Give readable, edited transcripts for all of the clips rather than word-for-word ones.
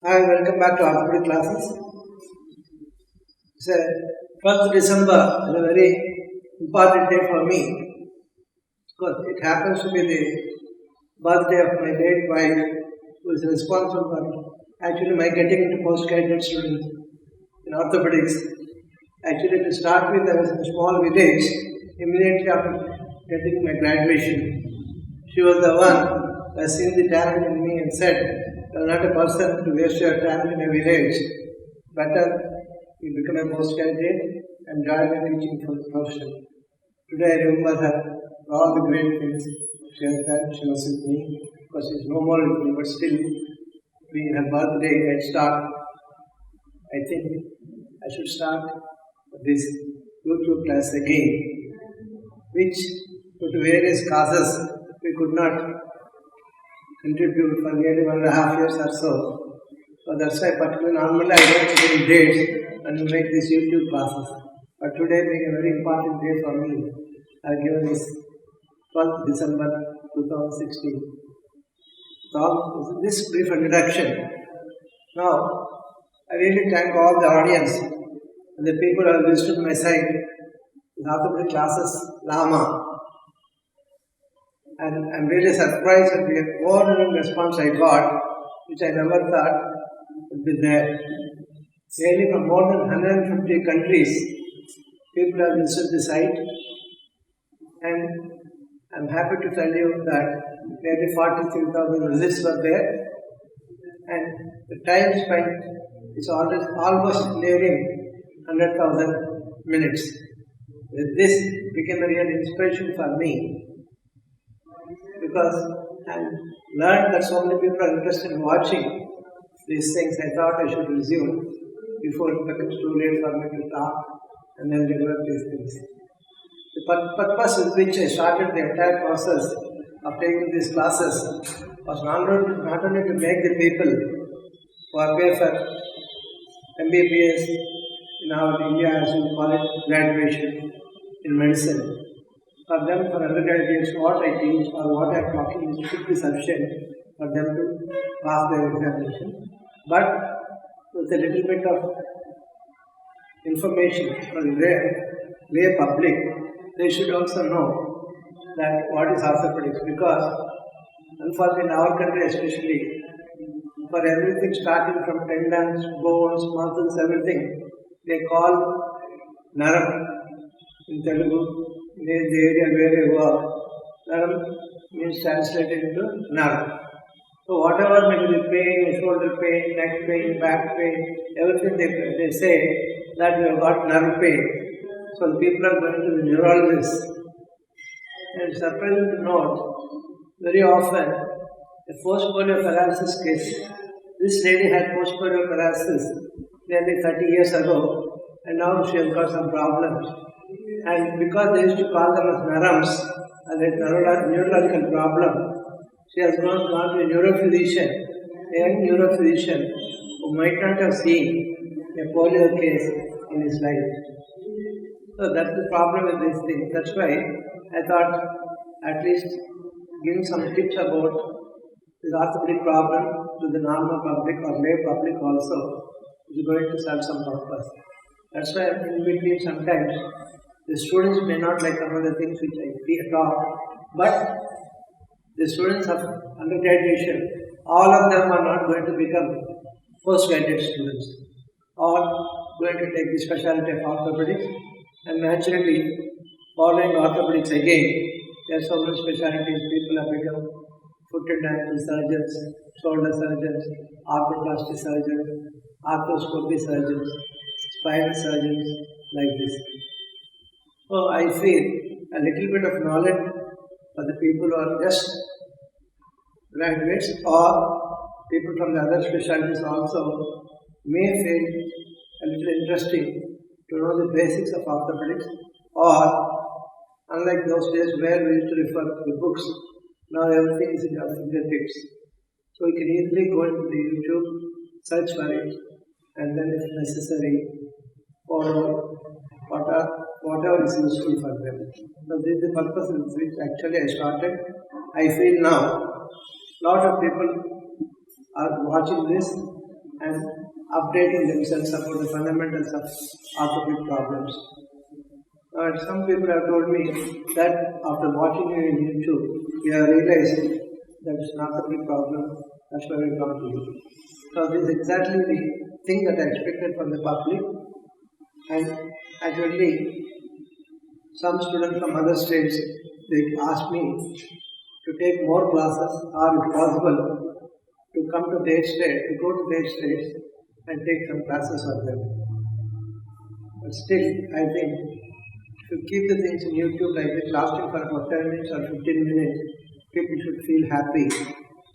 Hi, welcome back to Orthopedic classes. It's a 12th December is a very important day for me because it happens to be the birthday of my late wife who is responsible for actually my getting into postgraduate students in orthopedics. Actually, to start with, I was in a small village immediately after getting my graduation. She was the one who has seen the talent in me and said, "You are not a person to waste your time in a village. Better you become a postgraduate and join a teaching profession." Today I remember her for all the great things she has done. She was with me because she is no more with me, but still being her birthday, I start. I think I should start this YouTube class again, which due to various causes we could not contribute for nearly 1.5 years or so. So that's why particularly normally I don't give dates and make these YouTube classes. But today being a very important day for me, I've given this 12th December 2016. So this brief introduction. Now, I really thank all the audience and the people who have visited my site, the orthopedic classes, Lama. And I'm really surprised at the overwhelming response I got, which I never thought would be there. Nearly from more than 150 countries, people have visited the site, and I'm happy to tell you that nearly 43,000 visits were there, and the time spent is almost nearing 100,000 minutes. This became a real inspiration for me because I learned that so many people are interested in watching these things. I thought I should resume before it becomes too late for me to talk and then develop these things. The purpose with which I started the entire process of taking these classes was not only to make the people who appear for MBBS in our India, as we call it, graduation in medicine. For them, for undergraduates, what I teach or what I am talking is should be sufficient for them to pass their examination. But with a little bit of information for the lay public, they should also know that what is orthopedics, because unfortunately in our country especially, for everything starting from tendons, bones, muscles, everything, they call naram in Telugu, in the area where I work. Naram means translated into nerve. So whatever may be the pain, shoulder pain, neck pain, back pain, everything they say that we have got nerve pain. So the people are going to the neurologist. And it's surprising to note, very often, a post-polio paralysis case. This lady had post-polio paralysis nearly 30 years ago, and now she has got some problems. And because they used to call them as narams, as a neurological problem, she has gone to a neurophysician, a young neurophysician who might not have seen a polio case in his life. So that's the problem with these things. That's why I thought at least giving some tips about this orthopedic problem to the normal public or lay public also is going to serve some purpose. That's why in between sometimes the students may not like some of the things which I talk, but the students of undergraduation, all of them are not going to become postgraduate students or going to take the specialty of orthopedics, and naturally following orthopedics again, there are so many specialties. People have become foot and ankle surgeons, shoulder surgeons, arthroplasty surgeons, arthroscopy surgeons, spinal surgeons, like this. So I feel a little bit of knowledge for the people who are just graduates or people from the other specialties also may feel a little interesting to know the basics of orthopedics, or unlike those days where we used to refer to the books, now everything is in our fingertips. So you can easily go into the YouTube, search for it, and then if necessary, follow whatever is useful for them. So this is the purpose with which actually I started. I feel now lot of people are watching this and updating themselves about the fundamentals of orthopedic problems. Some people have told me that after watching you in YouTube, you have realized that it's an orthopedic problem, that's why we come to you. So this is exactly the thing that I expected from the public, and actually some students from other states, they asked me to take more classes or if possible to come to their state, to go to their states and take some classes for them. But still, I think if you keep the things in YouTube like this, lasting for about 10 minutes or 15 minutes, people should feel happy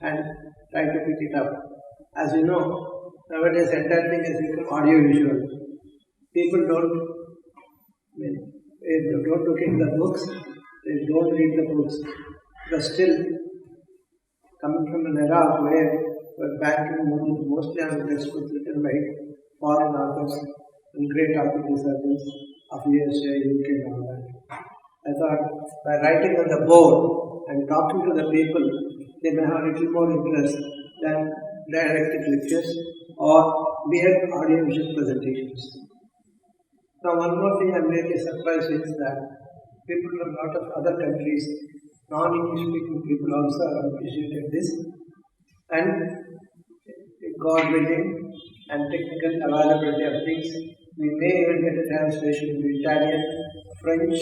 and try to pick it up. As you know, nowadays entire thing has become audio-visual. People don't look at the books, they don't read the books. But still, coming from an era where banking moved mostly on the textbooks written by foreign authors and great orthopedic surgeons of USA, UK and all that. I thought by writing on the board and talking to the people, they may have a little more interest than didactic lectures or mere audio-visual presentations. Now one more thing I'm really surprised is that people from a lot of other countries, non-English speaking people also have appreciated this, and God willing and technical availability of things, we may even get a translation into Italian, French,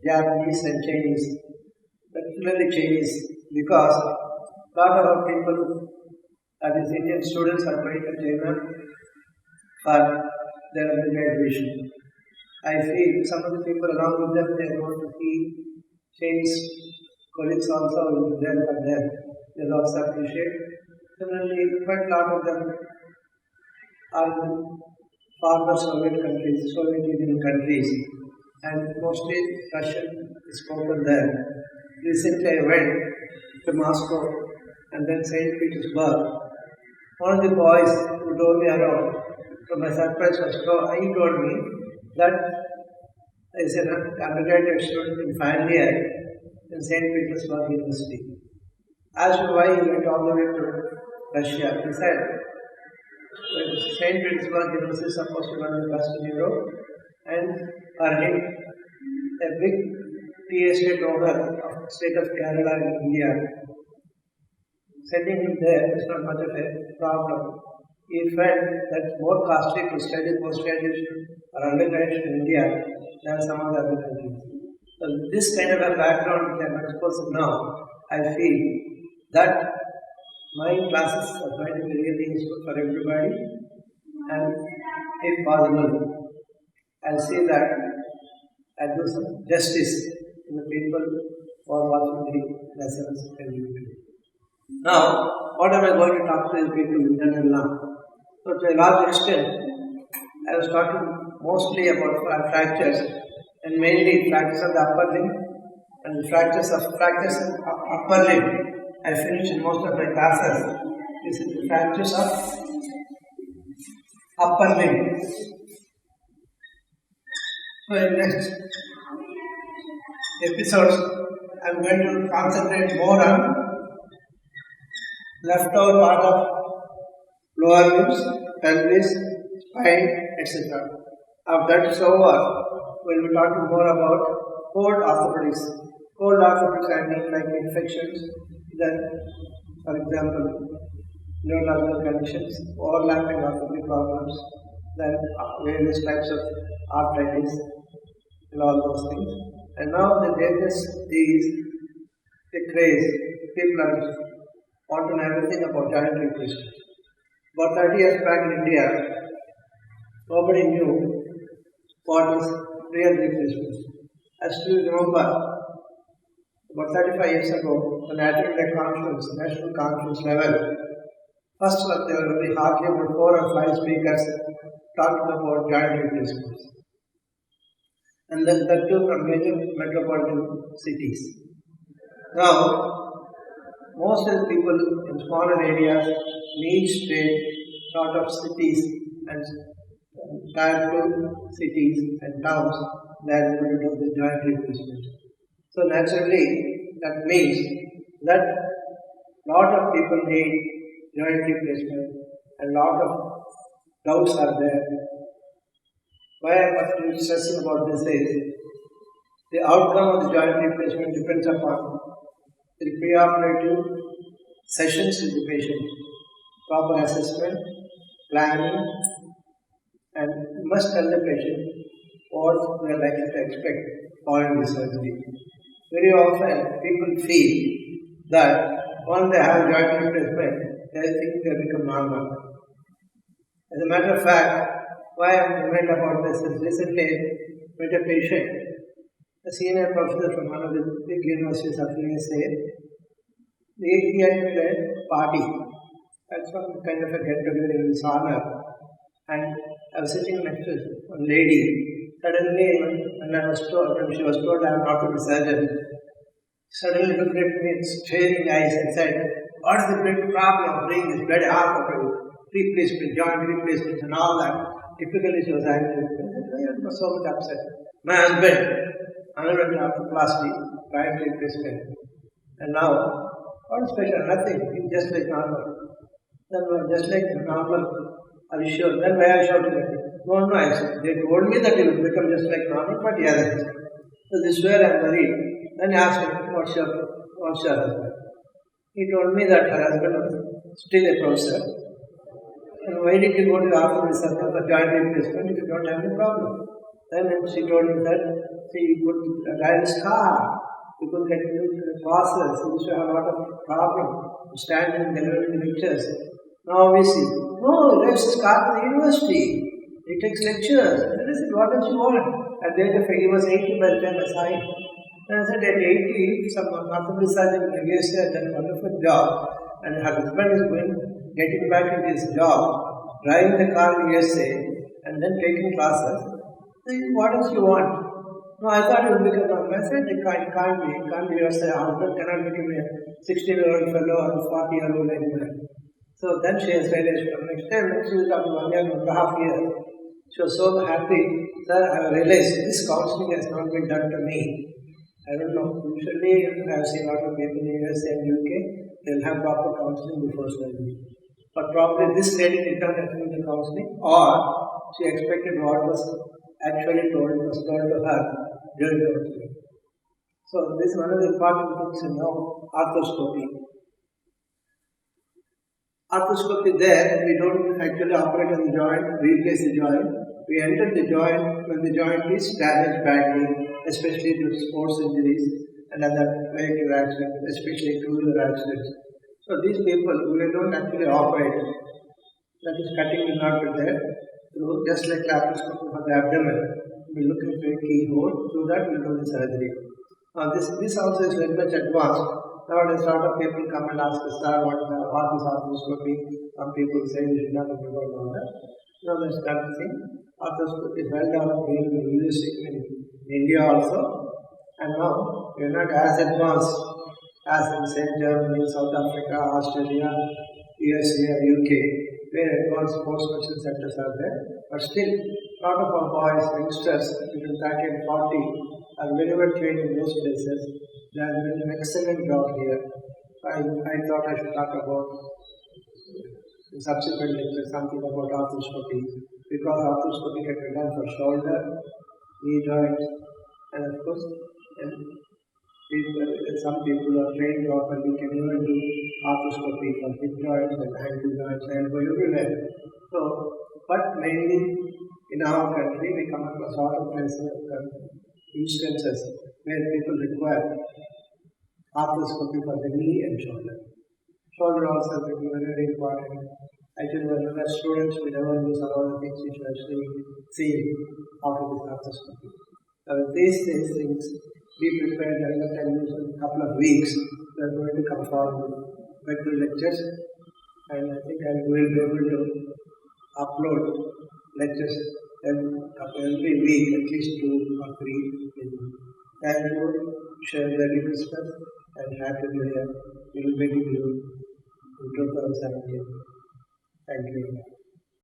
Japanese and Chinese, particularly Chinese, because a lot of our people, that is Indian students, are going to China for their undergraduation. I feel some of the people along with them, they want to see Chinese colleagues also will be there for them. They'll also appreciate. Similarly, quite a lot of them are former Soviet countries, Soviet Union countries, and mostly Russian is spoken there. Recently I went to Moscow and then St. Petersburg. One of the boys who drove me around, to my surprise he told me that is an undergraduate student in final year in St. Petersburg University. Asked why he went all the way to Russia. He said, St. Petersburg University is supposed to be one of the best in Europe, and for him, a big tea estate owner of the state of Kerala in India, sending him there is not much of a problem. He felt that it's more costly to study post-graduation or undergraduate in India than some of the other countries. So this kind of a background which I am exposed to now, I feel that my classes are going to be really useful for everybody, and if possible, I'll say that I do some justice to the people who are watching the lessons on YouTube. Now, what am I going to talk to the people in general now? So to a large extent, I was talking mostly about fractures, and mainly fractures of the upper limb, and the fractures of upper limb I finished in most of my classes. This is the fractures of upper limb. So in next episodes, I am going to concentrate more on leftover part of lower limbs, pelvis, spine, etc. After that is over, we will be talking more about cold orthopedics. Cold orthopedics I mean like infections, then for example neurological conditions, overlapping orthopedic problems, then various types of arthritis and all those things. And now the latest the craze, people are want to know everything about joint replacement. About 30 years back in India, nobody knew what is real replacement. I still remember about 35 years ago, the National Conference level, first one there will be hardly about 4 or 5 speakers talking about joint replacements. And then that too from major metropolitan cities. Now, most of the people in smaller areas, niche state, sort of cities and tier 2 cities and towns, they are going to do the joint replacement. So naturally, that means that lot of people need joint replacement and lot of doubts are there. Why I am particularly stressing about this is the outcome of the joint replacement depends upon the preoperative sessions with the patient, proper assessment, planning, and you must tell the patient what we are likely to expect following the surgery. Very often people feel that once they have joint replacement, they think they become normal. As a matter of fact, why I am reminded about this is recently met a patient, a senior professor from one of the big universities of USA. He had a party. That's some kind of a get together in his honor. And I was sitting next to a lady. Suddenly, when she was told I am not a surgeon, suddenly looked at me with staring eyes and said, "What is the big problem of doing this bloody replacement, joint replacements and all that?" Typically, she was angry. I was so much upset. My husband underwent arthroplasty, joint replacement. And now, what is special? Nothing. It's just like normal. Then, just like normal, are you sure? Then why I shouted at him? No, I said, they told me that it will become just like normal, but he hasn't. So this is where I am worried. Then I asked him, what's your husband? He told me that her husband was still a professor. And why did you go to the orthopedic surgeon for joint replacement if you don't have any problem? Then she told me that, see, you could drive his car, you could get into the process, you used to have a lot of problems, standing and delivering lectures. Now we see, no, he drives his car to the university, he takes lectures. Then I said, what does he want? At the age of he was 80 by the time I saw him. Then I said, at 80, some orthopedic surgeon in the USA has done a wonderful job, and her husband is getting back into his job, driving the car in the USA, and then taking classes. So what else you want? No, I thought it would become normal. I said, it can't be. It can't be. Your husband cannot become a 16-year-old fellow or a 40-year-old like that. So then she has realized from next time, she was after 1 year, 1.5 years. She was so happy. Sir, I realized this counseling has not been done to me. I don't know. Usually, I have seen a lot of people in the USA and UK, they'll have proper counseling before surgery. But probably this lady did not attend the counseling, or she expected what was actually told to her during the counseling. So this is one of the important things in arthroscopy. Arthroscopy there, we don't actually operate on the joint, replace the joint. We enter the joint when the joint is damaged badly, especially due to sports injuries and other vehicular accidents, especially two-wheeler accidents. So these people, we don't actually operate. That is, cutting will not be there. So just like laparoscopy for the abdomen, we look into a keyhole, through that we do the surgery. Now this also is very much advanced. Nowadays, a lot of people come and ask us, sir, what is arthroscopy? Some people say we should not know about that. No, that's not the thing. Arthroscopy is well developed in India also. And now, we are not as advanced as in, say, Germany, South Africa, Australia, USA, or UK, where advanced sports medicine centers are there. But still, a lot of our boys, youngsters, between 30 and 40, are very well trained in those places. They are doing an excellent job here. I thought I should talk about in subsequent lectures something about arthroscopy, because arthroscopy can be done for shoulder, knee joint, and of course, some people are trained properly can even do arthroscopy for hip joints and ankle joints, elbow, everywhere. So, but mainly in our country, we come across a lot of instances where people require arthroscopy for the knee and shoulder. Shoulder also is very, very important. Actually, when we were students, we never knew some of the things which we actually see after this arthroscopy. These things, be prepared. I will tell you in a couple of weeks. We are going to come forward with regular lectures, and I think I will be able to upload lectures every week, at least 2 or 3. Thank you, share Merry Christmas and Happy New Year. We will meet you in 2017. Thank you.